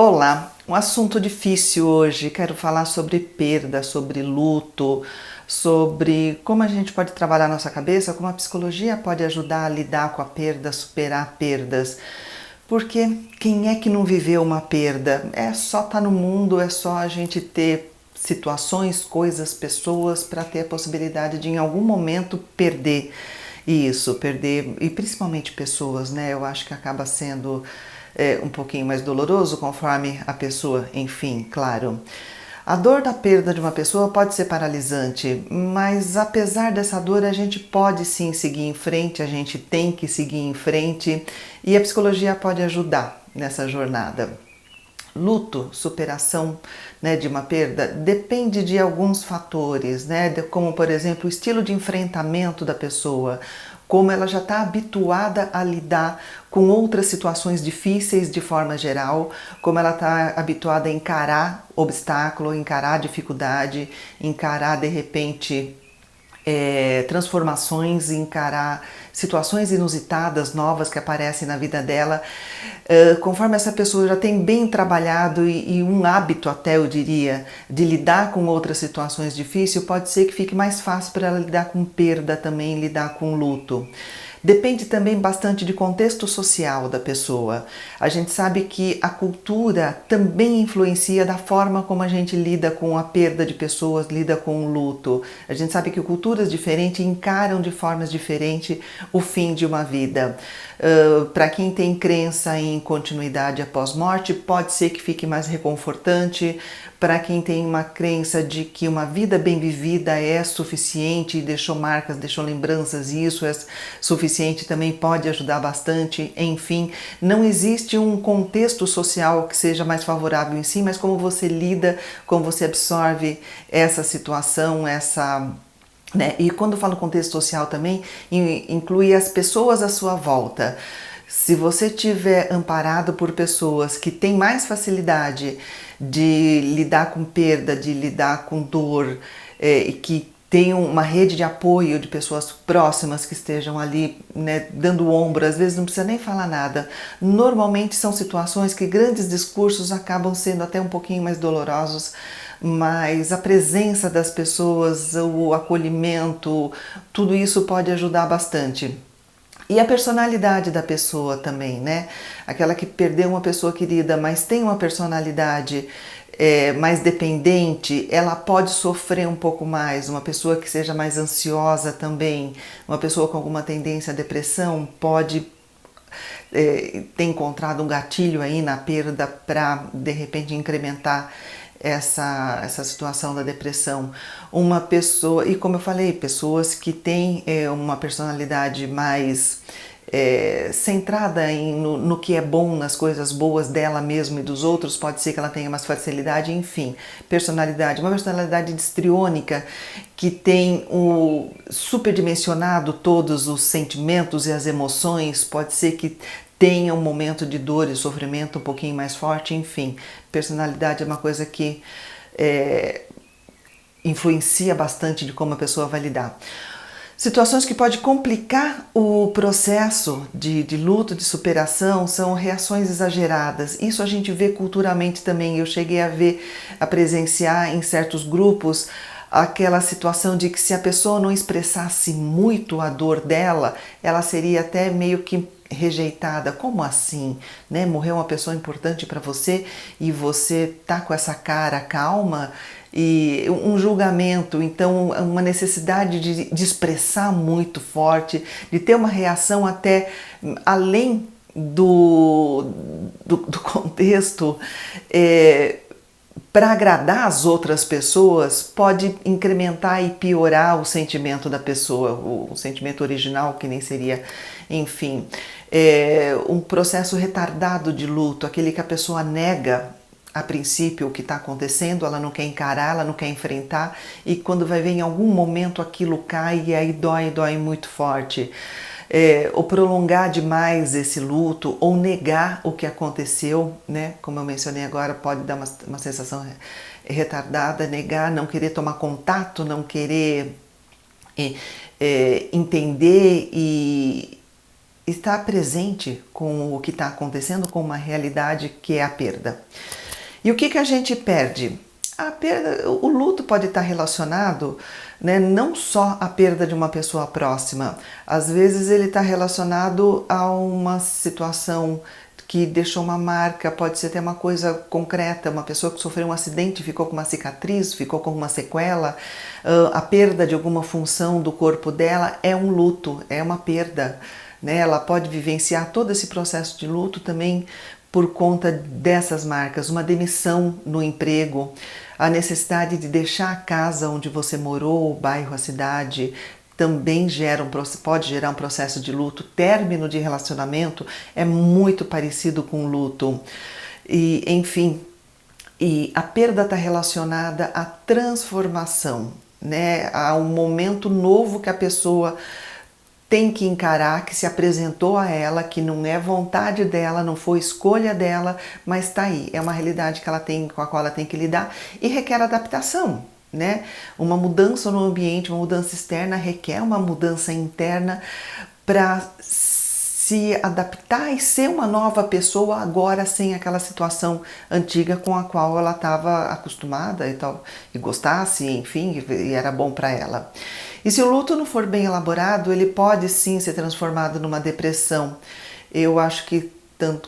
Olá, um assunto difícil hoje. Quero falar sobre perda, sobre luto, sobre como a gente pode trabalhar nossa cabeça, como a psicologia pode ajudar a lidar com a perda, superar perdas. Porque quem é que não viveu uma perda? É só estar no mundo, é só a gente ter situações, coisas, pessoas para ter a possibilidade de em algum momento perder isso, perder, e principalmente pessoas, né? Eu acho que acaba sendo um pouquinho mais doloroso conforme a pessoa, enfim, claro. A dor da perda de uma pessoa pode ser paralisante, mas apesar dessa dor a gente pode sim seguir em frente, a gente tem que seguir em frente e a psicologia pode ajudar nessa jornada. Luto, superação, né, de uma perda, depende de alguns fatores, né, como por exemplo o estilo de enfrentamento da pessoa, como ela já está habituada a lidar com outras situações difíceis de forma geral, como ela está habituada a encarar obstáculo, encarar dificuldade, encarar de repente transformações, encarar situações inusitadas, novas que aparecem na vida dela. Conforme essa pessoa já tem bem trabalhado e um hábito até, eu diria, de lidar com outras situações difíceis, pode ser que fique mais fácil para ela lidar com perda também, lidar com luto. Depende também bastante de contexto social da pessoa. A gente sabe que a cultura também influencia da forma como a gente lida com a perda de pessoas, lida com o luto. A gente sabe que culturas diferentes encaram de formas diferentes o fim de uma vida. Para quem tem crença em continuidade após morte, pode ser que fique mais reconfortante. Para quem tem uma crença de que uma vida bem vivida é suficiente e deixou marcas, deixou lembranças, e isso é suficiente, também pode ajudar bastante. Enfim, não existe um contexto social que seja mais favorável em si, mas como você lida, como você absorve essa situação, né? E quando eu falo contexto social também, inclui as pessoas à sua volta. Se você tiver amparado por pessoas que têm mais facilidade de lidar com perda, de lidar com dor, e que tenham uma rede de apoio de pessoas próximas que estejam ali, né, dando ombro, às vezes não precisa nem falar nada. Normalmente são situações que grandes discursos acabam sendo até um pouquinho mais dolorosos, mas a presença das pessoas, o acolhimento, tudo isso pode ajudar bastante. E a personalidade da pessoa também, né? Aquela que perdeu uma pessoa querida, mas tem uma personalidade mais dependente, ela pode sofrer um pouco mais. Uma pessoa que seja mais ansiosa também, uma pessoa com alguma tendência à depressão, pode ter encontrado um gatilho aí na perda para, de repente, incrementar essa situação da depressão. Uma pessoa, e como eu falei, pessoas que têm uma personalidade mais centrada no que é bom, nas coisas boas dela mesma e dos outros, pode ser que ela tenha mais facilidade, enfim, personalidade, uma personalidade histriônica que tem superdimensionado todos os sentimentos e as emoções, pode ser que tenha um momento de dor e sofrimento um pouquinho mais forte, enfim, personalidade é uma coisa que influencia bastante de como a pessoa vai lidar. Situações que podem complicar o processo de luto, de superação, são reações exageradas. Isso a gente vê culturalmente também. Eu cheguei a presenciar em certos grupos aquela situação de que se a pessoa não expressasse muito a dor dela, ela seria até meio que rejeitada. Como assim? Né? Morreu uma pessoa importante para você e você tá com essa cara calma? E um julgamento, então uma necessidade de expressar muito forte, de ter uma reação até além do contexto, para agradar as outras pessoas, pode incrementar e piorar o sentimento da pessoa, o sentimento original, que nem seria, enfim, um processo retardado de luto, aquele que a pessoa nega a princípio o que está acontecendo, ela não quer encarar, ela não quer enfrentar, e quando vai ver em algum momento aquilo cai e aí dói muito forte. Ou prolongar demais esse luto, ou negar o que aconteceu, né? Como eu mencionei agora, pode dar uma sensação retardada, negar, não querer tomar contato, não querer entender e estar presente com o que está acontecendo, com uma realidade que é a perda. E o que a gente perde? A perda, o luto pode estar relacionado, né, não só à perda de uma pessoa próxima. Às vezes ele está relacionado a uma situação que deixou uma marca, pode ser até uma coisa concreta, uma pessoa que sofreu um acidente, ficou com uma cicatriz, ficou com uma sequela, a perda de alguma função do corpo dela é um luto, é uma perda, né? Ela pode vivenciar todo esse processo de luto também por conta dessas marcas, uma demissão no emprego, a necessidade de deixar a casa onde você morou, o bairro, a cidade, também pode gerar um processo de luto. Término de relacionamento é muito parecido com luto. E, enfim, e a perda está relacionada à transformação, né? A um momento novo que a pessoa tem que encarar, que se apresentou a ela, que não é vontade dela, não foi escolha dela, mas está aí. É uma realidade que ela tem, com a qual ela tem que lidar e requer adaptação, né? Uma mudança no ambiente, uma mudança externa requer uma mudança interna para se adaptar e ser uma nova pessoa agora sem aquela situação antiga com a qual ela estava acostumada e tal, e gostasse, enfim, e era bom para ela. E se o luto não for bem elaborado, ele pode sim ser transformado numa depressão. Eu acho que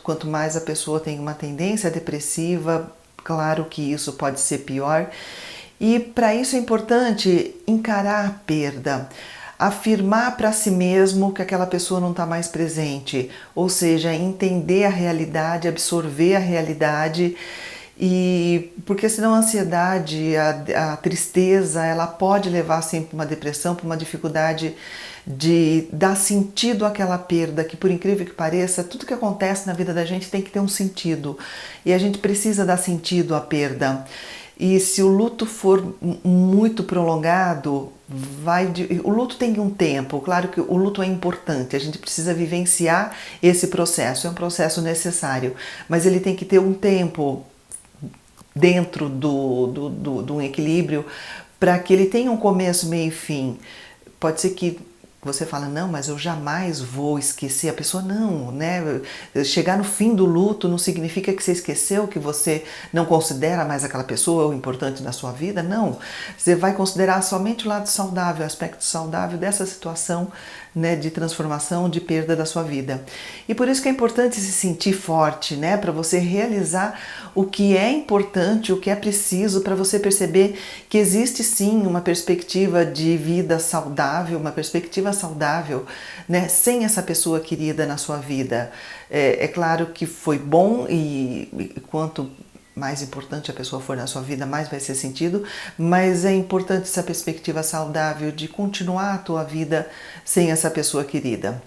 quanto mais a pessoa tem uma tendência depressiva, claro que isso pode ser pior. E para isso é importante encarar a perda, afirmar para si mesmo que aquela pessoa não está mais presente, ou seja, entender a realidade, absorver a realidade, e porque senão a ansiedade, a tristeza, ela pode levar sempre para uma depressão, para uma dificuldade de dar sentido àquela perda, que por incrível que pareça, tudo que acontece na vida da gente tem que ter um sentido, e a gente precisa dar sentido à perda. E se o luto for muito prolongado, o luto tem um tempo, claro que o luto é importante, a gente precisa vivenciar esse processo, é um processo necessário, mas ele tem que ter um tempo dentro do equilíbrio para que ele tenha um começo, meio e fim. Pode ser que você fala, não, mas eu jamais vou esquecer a pessoa. Não, né? Chegar no fim do luto não significa que você esqueceu, que você não considera mais aquela pessoa o importante na sua vida. Não, você vai considerar somente o lado saudável, o aspecto saudável dessa situação, né, de transformação, de perda da sua vida. E por isso que é importante se sentir forte, né, para você realizar o que é importante, o que é preciso, para você perceber que existe sim uma perspectiva de vida saudável, uma perspectiva saudável, né, sem essa pessoa querida na sua vida. É claro que foi bom e quanto mais importante a pessoa for na sua vida, mais vai ser sentido, mas é importante essa perspectiva saudável de continuar a tua vida sem essa pessoa querida.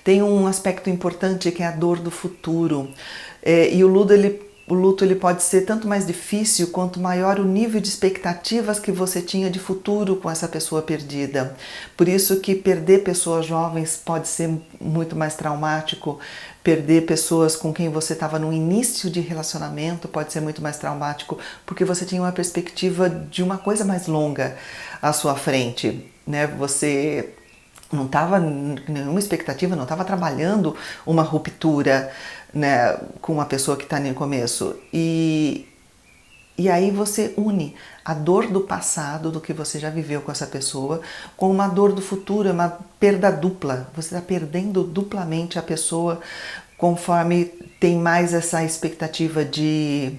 Tem um aspecto importante que é a dor do futuro, e o luto ele pode ser tanto mais difícil quanto maior o nível de expectativas que você tinha de futuro com essa pessoa perdida. Por isso que perder pessoas jovens pode ser muito mais traumático, perder pessoas com quem você estava no início de relacionamento pode ser muito mais traumático, porque você tinha uma perspectiva de uma coisa mais longa à sua frente, né? Você não estava nenhuma expectativa, não estava trabalhando uma ruptura, né, com uma pessoa que está no começo. E aí você une a dor do passado, do que você já viveu com essa pessoa, com uma dor do futuro, uma perda dupla. Você está perdendo duplamente a pessoa conforme tem mais essa expectativa de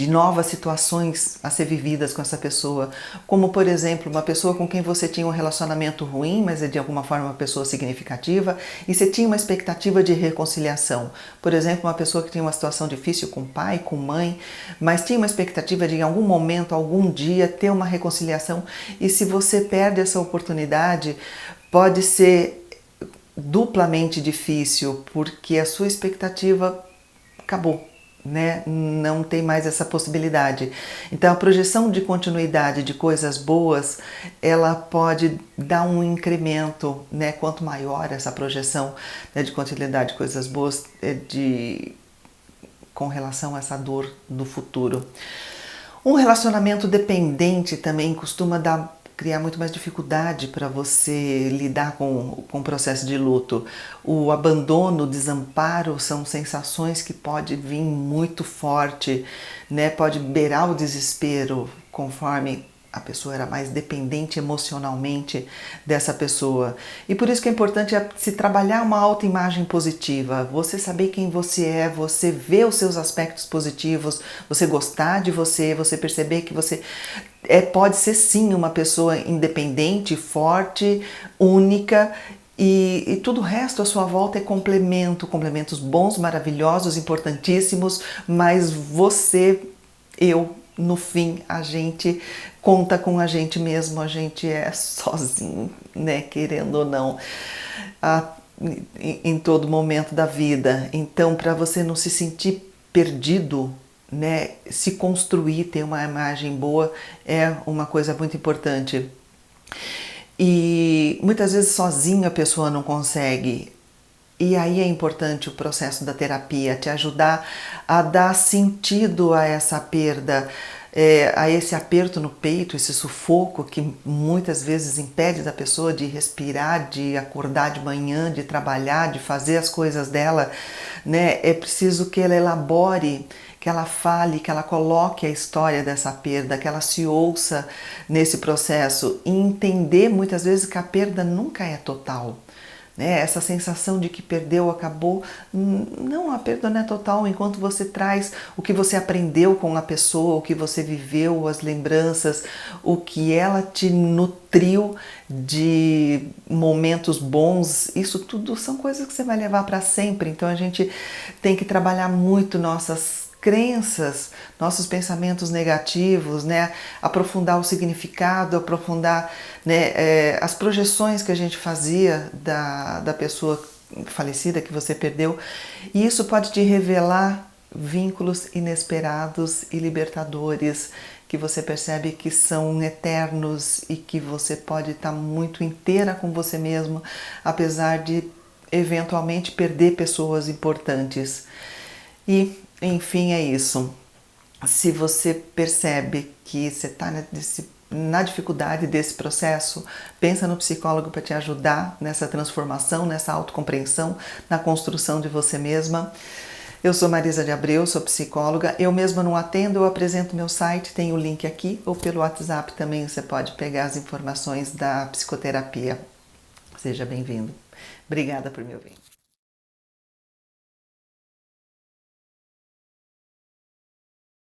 novas situações a ser vividas com essa pessoa, como por exemplo uma pessoa com quem você tinha um relacionamento ruim, mas é de alguma forma uma pessoa significativa, e você tinha uma expectativa de reconciliação. Por exemplo, uma pessoa que tinha uma situação difícil com pai, com mãe, mas tinha uma expectativa de em algum momento, algum dia ter uma reconciliação, e se você perde essa oportunidade, pode ser duplamente difícil, porque a sua expectativa acabou, né? Não tem mais essa possibilidade. Então a projeção de continuidade de coisas boas, ela pode dar um incremento, né? Quanto maior essa projeção, né, de continuidade de coisas boas, com relação a essa dor do futuro. Um relacionamento dependente também costuma dar criar muito mais dificuldade para você lidar com o processo de luto. O abandono, o desamparo são sensações que pode vir muito forte, né? Pode beirar o desespero conforme a pessoa era mais dependente emocionalmente dessa pessoa. E por isso que é importante se trabalhar uma autoimagem positiva, você saber quem você é, você ver os seus aspectos positivos, você gostar de você, você perceber que você pode ser sim uma pessoa independente, forte, única, e tudo o resto à sua volta é complementos bons, maravilhosos, importantíssimos, mas no fim, a gente conta com a gente mesmo, a gente é sozinho, né, querendo ou não, em todo momento da vida. Então, para você não se sentir perdido, né, se construir, ter uma imagem boa é uma coisa muito importante. E muitas vezes sozinho a pessoa não consegue. E aí é importante o processo da terapia, te ajudar a dar sentido a essa perda, a esse aperto no peito, esse sufoco que muitas vezes impede da pessoa de respirar, de acordar de manhã, de trabalhar, de fazer as coisas dela, né? É preciso que ela elabore, que ela fale, que ela coloque a história dessa perda, que ela se ouça nesse processo e entender muitas vezes que a perda nunca é total. Essa sensação de que perdeu, acabou, não, a perda não é total enquanto você traz o que você aprendeu com a pessoa, o que você viveu, as lembranças, o que ela te nutriu de momentos bons, isso tudo são coisas que você vai levar para sempre. Então a gente tem que trabalhar muito nossas crenças, nossos pensamentos negativos, né? Aprofundar o significado, aprofundar, né, as projeções que a gente fazia da pessoa falecida que você perdeu. E isso pode te revelar vínculos inesperados e libertadores que você percebe que são eternos e que você pode estar muito inteira com você mesmo, apesar de eventualmente perder pessoas importantes. E enfim, é isso. Se você percebe que você está na dificuldade desse processo, pensa no psicólogo para te ajudar nessa transformação, nessa autocompreensão, na construção de você mesma. Eu sou Marisa de Abreu, sou psicóloga. Eu mesma não atendo, eu apresento meu site, tem o link aqui, ou pelo WhatsApp também você pode pegar as informações da psicoterapia. Seja bem-vindo. Obrigada por me ouvir.